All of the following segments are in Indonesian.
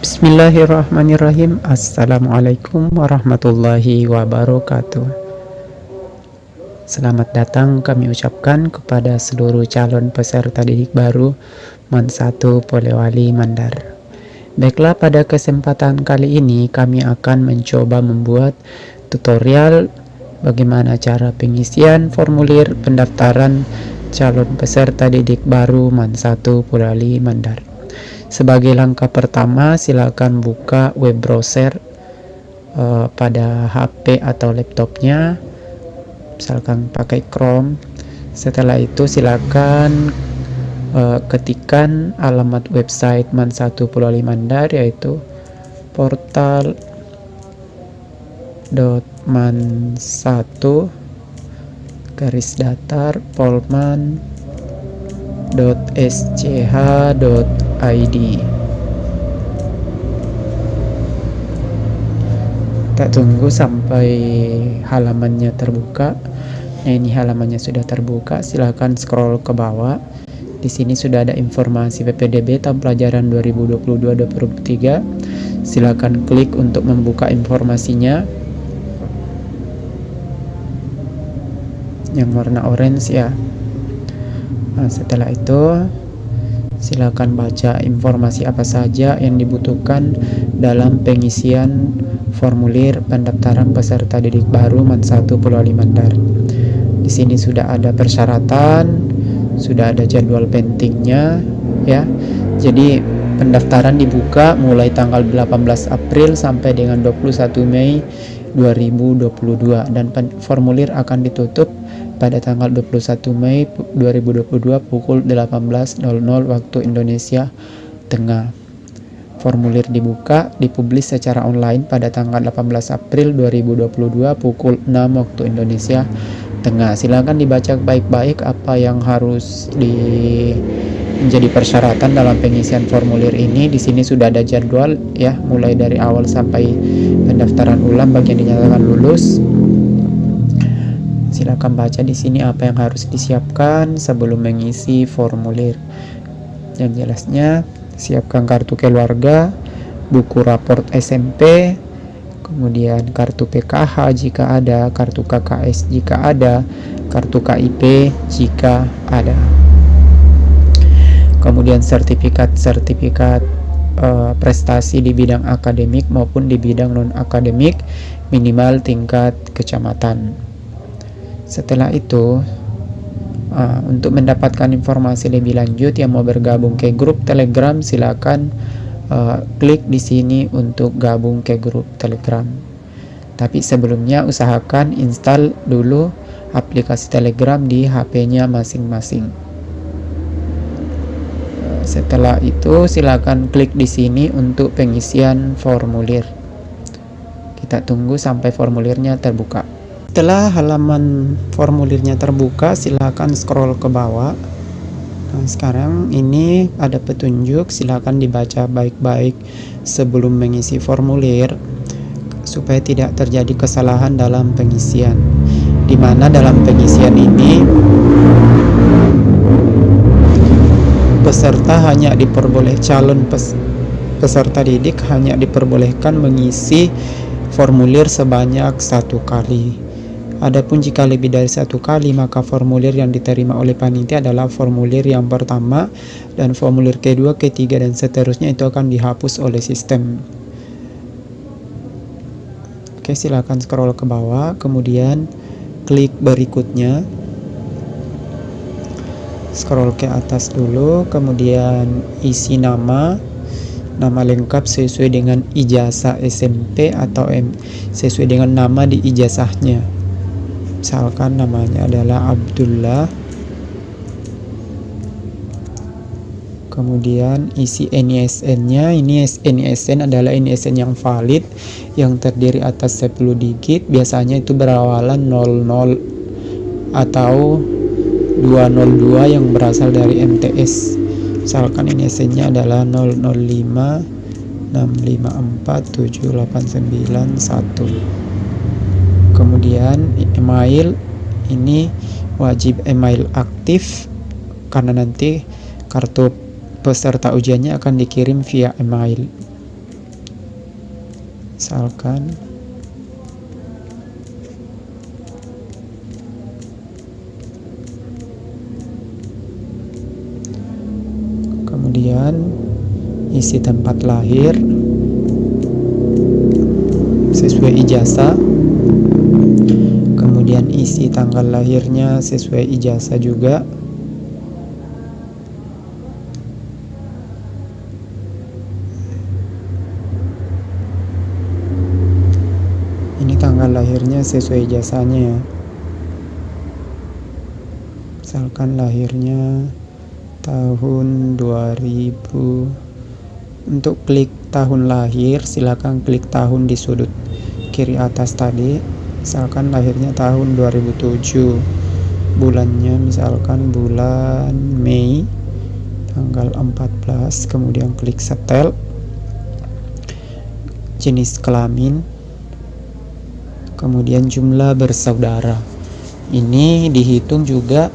Bismillahirrahmanirrahim. Assalamualaikum warahmatullahi wabarakatuh. Selamat datang kami ucapkan kepada seluruh calon peserta didik baru MAN 1 Polewali Mandar. Baiklah, pada kesempatan kali ini kami akan mencoba membuat tutorial bagaimana cara pengisian formulir pendaftaran calon peserta didik baru MAN 1 Polewali Mandar. Sebagai langkah pertama, silakan buka web browser pada HP atau laptopnya, misalkan pakai Chrome. Setelah itu silakan ketikkan alamat website MAN 1 Polewali Mandar, yaitu portal.man1-polman.sch.id. Kita tunggu sampai halamannya terbuka. Nah, ini halamannya sudah terbuka. Silakan scroll ke bawah. Di sini sudah ada informasi PPDB tahun pelajaran 2022-2023. Silakan klik untuk membuka informasinya. Yang warna orange ya. Nah, setelah itu silakan baca informasi apa saja yang dibutuhkan dalam pengisian formulir pendaftaran peserta didik baru MAN 1 Polewali Mandar. Di sini sudah ada persyaratan, sudah ada jadwal pentingnya ya. Jadi pendaftaran dibuka mulai tanggal 18 April sampai dengan 21 Mei 2022 dan formulir akan ditutup pada tanggal 21 Mei 2022 pukul 18.00 waktu Indonesia Tengah. Formulir dipublis secara online pada tanggal 18 April 2022 pukul 6 waktu Indonesia Tengah. Silakan dibaca baik-baik apa yang harus menjadi persyaratan dalam pengisian formulir ini. Di sini sudah ada jadwal ya, mulai dari awal sampai pendaftaran ulang bagi yang dinyatakan lulus. Silakan baca di sini apa yang harus disiapkan sebelum mengisi formulir. Yang jelasnya, siapkan kartu keluarga, buku raport SMP, kemudian kartu PKH jika ada, kartu KKS jika ada, kartu KIP jika ada. Kemudian sertifikat prestasi di bidang akademik maupun di bidang non-akademik minimal tingkat kecamatan. Setelah itu, untuk mendapatkan informasi lebih lanjut yang mau bergabung ke grup Telegram, silakan klik di sini untuk gabung ke grup Telegram. Tapi sebelumnya usahakan install dulu aplikasi Telegram di HP-nya masing-masing. Setelah itu silakan klik di sini untuk pengisian formulir. Kita tunggu sampai formulirnya terbuka. Setelah halaman formulirnya terbuka, silakan scroll ke bawah. Nah, sekarang ini ada petunjuk, silakan dibaca baik-baik sebelum mengisi formulir supaya tidak terjadi kesalahan dalam pengisian. Di mana dalam pengisian ini calon peserta didik hanya diperbolehkan mengisi formulir sebanyak 1 kali. Adapun jika lebih dari 1 kali, maka formulir yang diterima oleh panitia adalah formulir yang pertama, dan formulir kedua, ketiga, dan seterusnya itu akan dihapus oleh sistem. Oke, silakan scroll ke bawah, kemudian klik berikutnya. Scroll ke atas dulu, kemudian isi nama lengkap sesuai dengan ijazah SMP atau sesuai dengan nama di ijazahnya. Misalkan namanya adalah Abdullah. Kemudian isi NISN-nya. Ini NISN adalah NISN yang valid, yang terdiri atas 10 digit. Biasanya itu berawalan 00 atau 202 yang berasal dari MTS. Misalkan NISN-nya adalah 005 654 7891. Kemudian email, ini wajib email aktif karena nanti kartu peserta ujiannya akan dikirim via email. misalkan. Kemudian isi tempat lahir sesuai ijazah, kemudian isi tanggal lahirnya sesuai ijazah juga. Ini tanggal lahirnya sesuai ijazahnya ya. Misalkan lahirnya tahun 2000. Untuk klik tahun lahir, silakan klik tahun di sudut kiri atas tadi. Misalkan lahirnya tahun 2007. Bulannya misalkan bulan Mei tanggal 14, kemudian klik setel. Jenis kelamin, kemudian jumlah bersaudara. Ini dihitung juga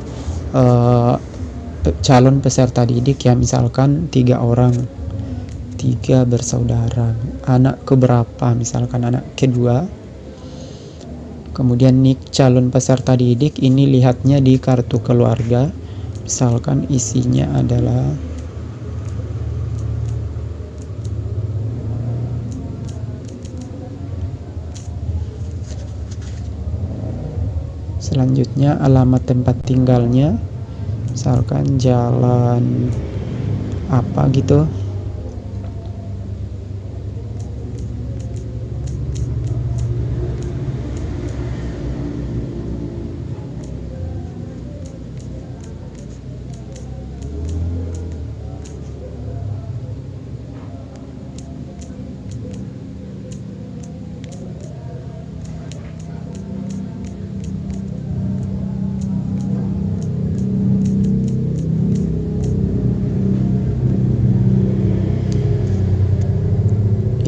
calon peserta didik ya, misalkan 3 orang, 3 bersaudara. Anak keberapa, misalkan anak kedua. Kemudian nik calon peserta didik ini lihatnya di kartu keluarga, misalkan isinya adalah selanjutnya alamat tempat tinggalnya, misalkan jalan apa gitu.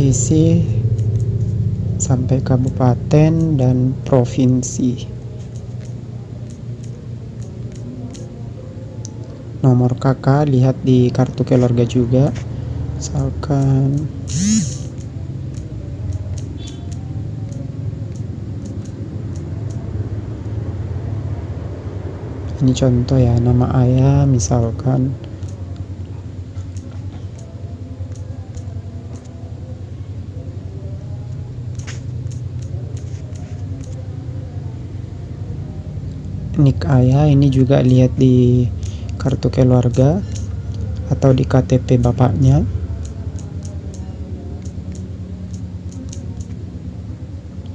Isi sampai kabupaten dan provinsi. Nomor kakak lihat di kartu keluarga juga, misalkan ini contoh ya, nama ayah misalkan nik ayah. Ini juga lihat di kartu keluarga atau di KTP bapaknya.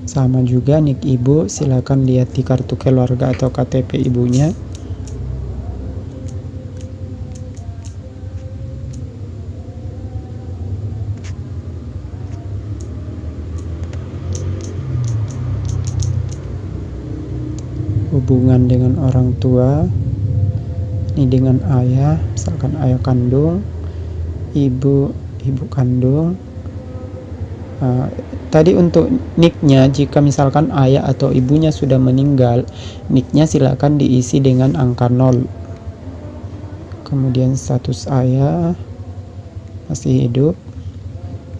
Sama juga nik ibu, silakan lihat di kartu keluarga atau KTP ibunya. Hubungan dengan orang tua, ini dengan ayah, misalkan ayah kandung, ibu kandung. Tadi untuk niknya, jika misalkan ayah atau ibunya sudah meninggal, niknya silakan diisi dengan angka 0. Kemudian status ayah masih hidup,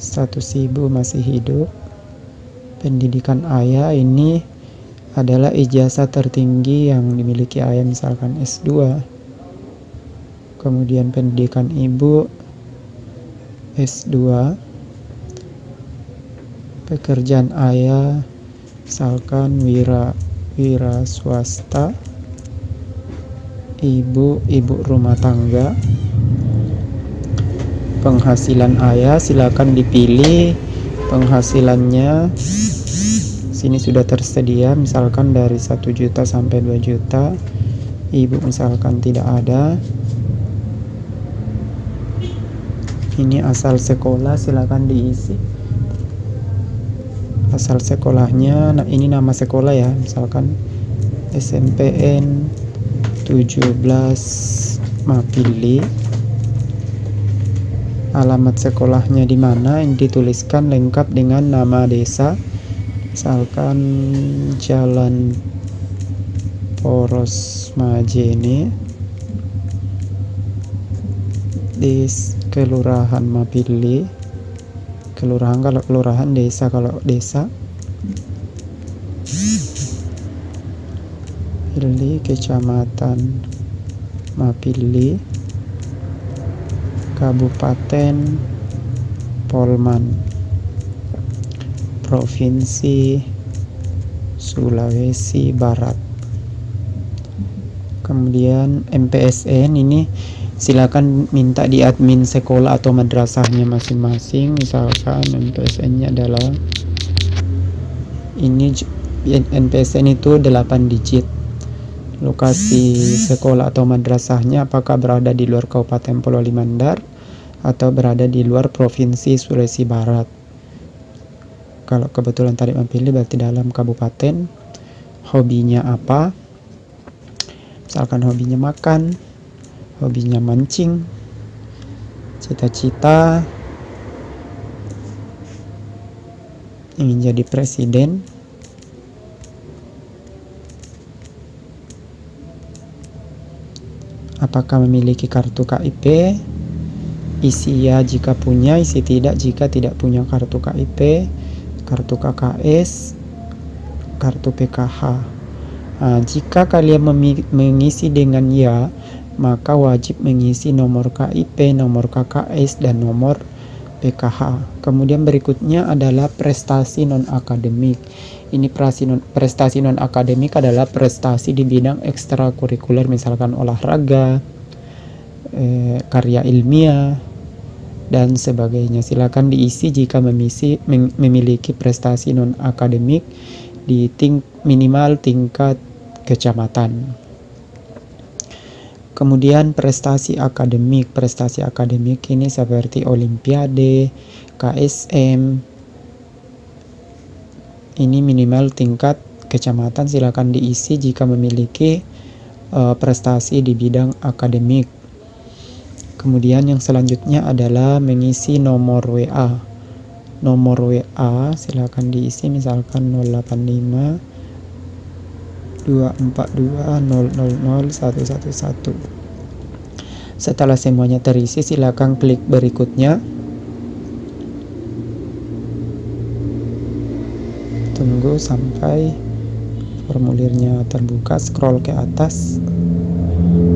status ibu masih hidup. Pendidikan ayah ini adalah ijazah tertinggi yang dimiliki ayah, misalkan S2. Kemudian pendidikan ibu S2. Pekerjaan ayah misalkan wira swasta. Ibu rumah tangga. Penghasilan ayah silakan dipilih penghasilannya. Sini sudah tersedia, misalkan dari 1 juta sampai 2 juta. Ibu misalkan tidak ada. Ini asal sekolah, silakan diisi asal sekolahnya. Nah, ini nama sekolah ya, misalkan SMPN 17 Mapili. Alamat sekolahnya di mana, yang dituliskan lengkap dengan nama desa, misalkan Jalan Poros Majene di Kelurahan Mapili. kelurahan kalau kelurahan, desa kalau desa. Pilih kecamatan, pilih kabupaten Polman, provinsi Sulawesi Barat. Kemudian MPSN ini silakan minta di admin sekolah atau madrasahnya masing-masing. Misalkan MPSN-nya adalah ini, MPSN itu 8 digit. Lokasi sekolah atau madrasahnya apakah berada di luar Kabupaten Pulau Limandar atau berada di luar Provinsi Sulawesi Barat. Kalau kebetulan tadi memilih berarti dalam kabupaten. Hobinya apa? Misalkan hobinya makan, hobinya mancing, cita-cita ingin jadi presiden, apakah memiliki kartu KIP, isi ya jika punya, isi tidak jika tidak punya kartu KIP, kartu KKS, kartu PKH. Jika kalian mengisi dengan ya, maka wajib mengisi nomor KIP, nomor KKS, dan nomor PKH. Kemudian berikutnya adalah prestasi non-akademik. Ini prestasi non-akademik adalah prestasi di bidang ekstrakurikuler, misalkan olahraga, karya ilmiah, dan sebagainya. Silakan diisi jika memiliki prestasi non-akademik di minimal tingkat kecamatan. Kemudian prestasi akademik. Prestasi akademik ini seperti olimpiade, KSM. Ini minimal tingkat kecamatan, silakan diisi jika memiliki prestasi di bidang akademik. Kemudian yang selanjutnya adalah mengisi nomor WA. Nomor WA silakan diisi, misalkan 085 242 000 111. Setelah semuanya terisi, silakan klik berikutnya. Tunggu sampai formulirnya terbuka, scroll ke atas.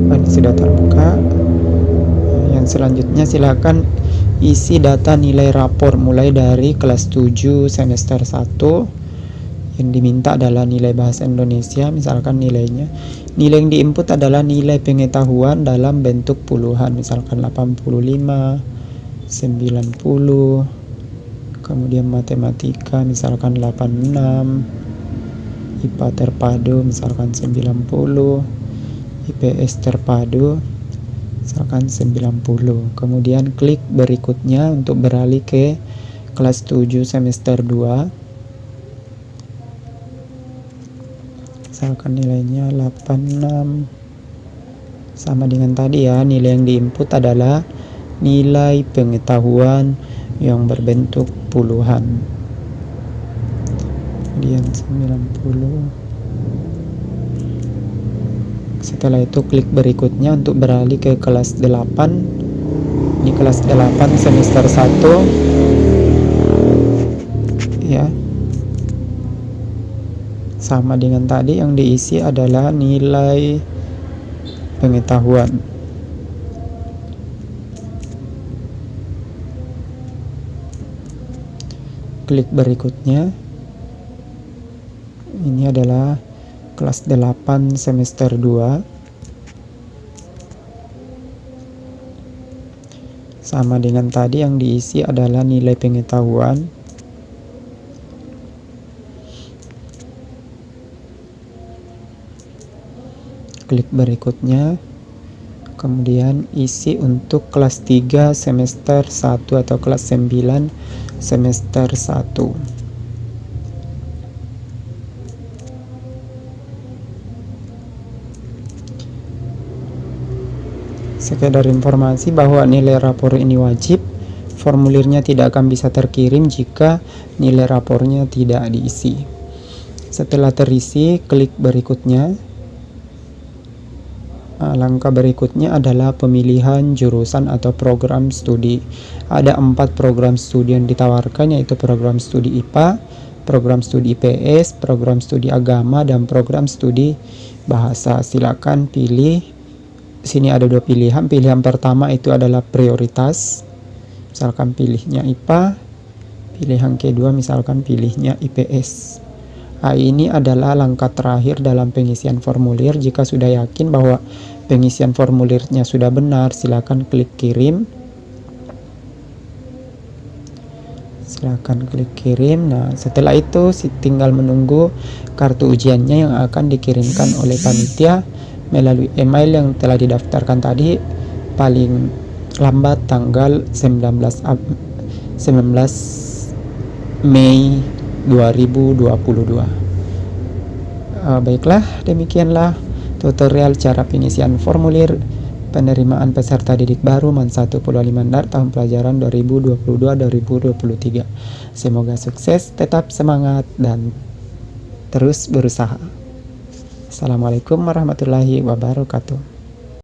Ini sudah terbuka. Yang selanjutnya silakan isi data nilai rapor mulai dari kelas 7 semester 1. Yang diminta adalah nilai bahasa Indonesia, misalkan nilai yang diinput adalah nilai pengetahuan dalam bentuk puluhan, misalkan 85, 90. Kemudian matematika misalkan 86, IPA terpadu misalkan 90, IPS terpadu misalkan 90. Kemudian klik berikutnya untuk beralih ke kelas 7 semester 2. Misalkan nilainya 86. Sama dengan tadi ya, nilai yang diinput adalah nilai pengetahuan yang berbentuk puluhan. Kemudian 90. Setelah itu klik berikutnya untuk beralih ke kelas 8. Ini kelas 8 semester 1 ya. Sama dengan tadi, yang diisi adalah nilai pengetahuan. Klik berikutnya. Ini adalah kelas 8 semester 2. Sama dengan tadi, yang diisi adalah nilai pengetahuan. Klik berikutnya. Kemudian isi untuk kelas 3 semester 1 atau kelas 9 semester 1. Sekedar informasi bahwa nilai rapor ini wajib. Formulirnya tidak akan bisa terkirim jika nilai rapornya tidak diisi. Setelah terisi, klik berikutnya. Langkah berikutnya adalah pemilihan jurusan atau program studi. Ada 4 program studi yang ditawarkan, yaitu program studi IPA, program studi IPS, program studi agama, dan program studi bahasa. Silakan pilih. Sini ada 2 pilihan. Pilihan pertama itu adalah prioritas, misalkan pilihnya IPA. Pilihan kedua misalkan pilihnya IPS. Ini adalah langkah terakhir dalam pengisian formulir. Jika sudah yakin bahwa pengisian formulirnya sudah benar, silakan klik kirim. Nah, setelah itu tinggal menunggu kartu ujiannya yang akan dikirimkan oleh panitia melalui email yang telah didaftarkan tadi, paling lambat tanggal 19 Mei 2022. Baiklah, demikianlah tutorial cara pengisian formulir penerimaan peserta didik baru MAN 1 Pulau Limandar tahun pelajaran 2022-2023. Semoga sukses, tetap semangat, dan terus berusaha. Assalamualaikum warahmatullahi wabarakatuh.